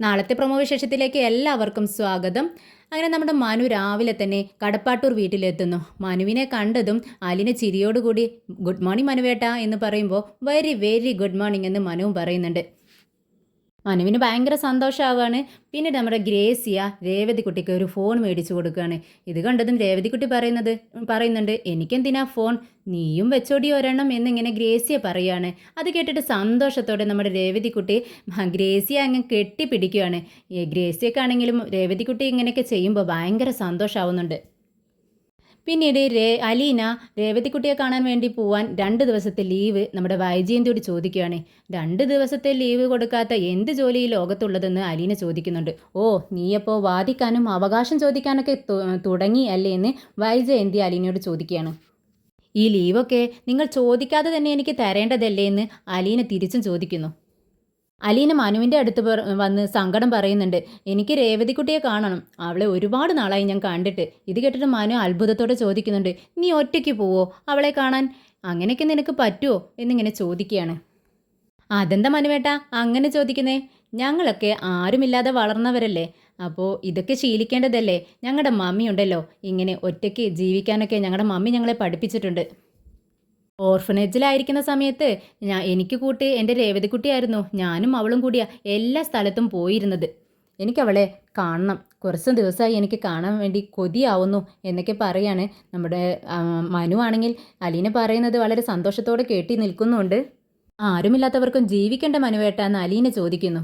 നാളത്തെ പ്രൊമോ വിശേഷത്തിലേക്ക് എല്ലാവർക്കും സ്വാഗതം. അങ്ങനെ നമ്മുടെ മനു രാവിലെ തന്നെ കടപ്പാട്ടൂർ വീട്ടിലെത്തുന്നു. മനുവിനെ കണ്ടതും അലിനെ ചിരിയോടുകൂടി ഗുഡ് മോർണിംഗ് മനുവേട്ട എന്ന് പറയുമ്പോൾ വെരി വെരി ഗുഡ് മോർണിംഗ് എന്ന് മനുവും പറയുന്നുണ്ട്. മനുവിന് ഭയങ്കര സന്തോഷമാവുകയാണ്. പിന്നീട് നമ്മുടെ ഗ്രേസിയ രേവതിക്കുട്ടിക്ക് ഒരു ഫോൺ മേടിച്ചു കൊടുക്കുകയാണ്. ഇത് കണ്ടതും രേവതിക്കുട്ടി പറയുന്നുണ്ട് എനിക്കെന്തിനാ ഫോൺ, നീയും വെച്ചോടി ഒരെണ്ണം എന്നിങ്ങനെ ഗ്രേസിയ പറയുകയാണ്. അത് കേട്ടിട്ട് സന്തോഷത്തോടെ നമ്മുടെ രേവതിക്കുട്ടി ഗ്രേസിയ അങ്ങ് കെട്ടിപ്പിടിക്കുകയാണ്. ഗ്രേസിയക്കാണെങ്കിലും രേവതിക്കുട്ടി ഇങ്ങനെയൊക്കെ ചെയ്യുമ്പോൾ ഭയങ്കര സന്തോഷമാവുന്നുണ്ട്. പിന്നീട് അലീന രേവതിക്കുട്ടിയെ കാണാൻ വേണ്ടി പോവാൻ 2 ദിവസത്തെ ലീവ് നമ്മുടെ വൈജയന്തിയോട് ചോദിക്കുകയാണ്. 2 ദിവസത്തെ ലീവ് കൊടുക്കാത്ത എന്ത് ജോലി ഈ ലോകത്തുള്ളതെന്ന് അലീന ചോദിക്കുന്നുണ്ട്. ഓ, നീയപ്പോൾ വാദിക്കാനും അവകാശം ചോദിക്കാനൊക്കെ തുടങ്ങി അല്ലേ എന്ന് വൈജയന്തി അലീനയോട് ചോദിക്കുകയാണ്. ഈ ലീവൊക്കെ നിങ്ങൾ ചോദിക്കാതെ തന്നെ എനിക്ക് തരേണ്ടതല്ലേ എന്ന് അലീന തിരിച്ചും ചോദിക്കുന്നു. അലീന മനുവിൻ്റെ അടുത്ത് വന്ന് സങ്കടം പറയുന്നുണ്ട്. എനിക്ക് രേവതിക്കുട്ടിയെ കാണണം, അവളെ ഒരുപാട് നാളായി ഞാൻ കണ്ടിട്ട്. ഇത് കേട്ടിട്ട് മനു അത്ഭുതത്തോടെ ചോദിക്കുന്നുണ്ട്, നീ ഒറ്റയ്ക്ക് പോവോ അവളെ കാണാൻ? അങ്ങനെയൊക്കെ നിനക്ക് പറ്റുമോ എന്നിങ്ങനെ ചോദിക്കുകയാണ്. അതെന്താ മനുവേട്ട അങ്ങനെ ചോദിക്കുന്നേ? ഞങ്ങളൊക്കെ ആരുമില്ലാതെ വളർന്നവരല്ലേ, അപ്പോൾ ഇതൊക്കെ ശീലിക്കേണ്ടതല്ലേ. ഞങ്ങളുടെ മമ്മി ഉണ്ടല്ലോ, ഇങ്ങനെ ഒറ്റയ്ക്ക് ജീവിക്കാനൊക്കെ ഞങ്ങളുടെ മമ്മി ഞങ്ങളെ പഠിപ്പിച്ചിട്ടുണ്ട്. ഓർഫനേജിലായിരിക്കുന്ന സമയത്ത് എനിക്ക് കൂട്ടി എൻ്റെ രേവതിക്കുട്ടിയായിരുന്നു. ഞാനും അവളും കൂടിയാ എല്ലാ സ്ഥലത്തും പോയിരുന്നത്. എനിക്കവളെ കാണണം, കുറച്ച് ദിവസമായി എനിക്ക് കാണാൻ വേണ്ടി കൊതിയാവുന്നു എന്നൊക്കെ പറയാണ് നമ്മുടെ മനു. ആണെങ്കിൽ അലീന പറയുന്നത് വളരെ സന്തോഷത്തോടെ കേട്ടി നിൽക്കുന്നുണ്ട്. ആരുമില്ലാത്തവർക്കും ജീവിക്കേണ്ട മനുവേട്ട എന്ന് അലീന ചോദിക്കുന്നു.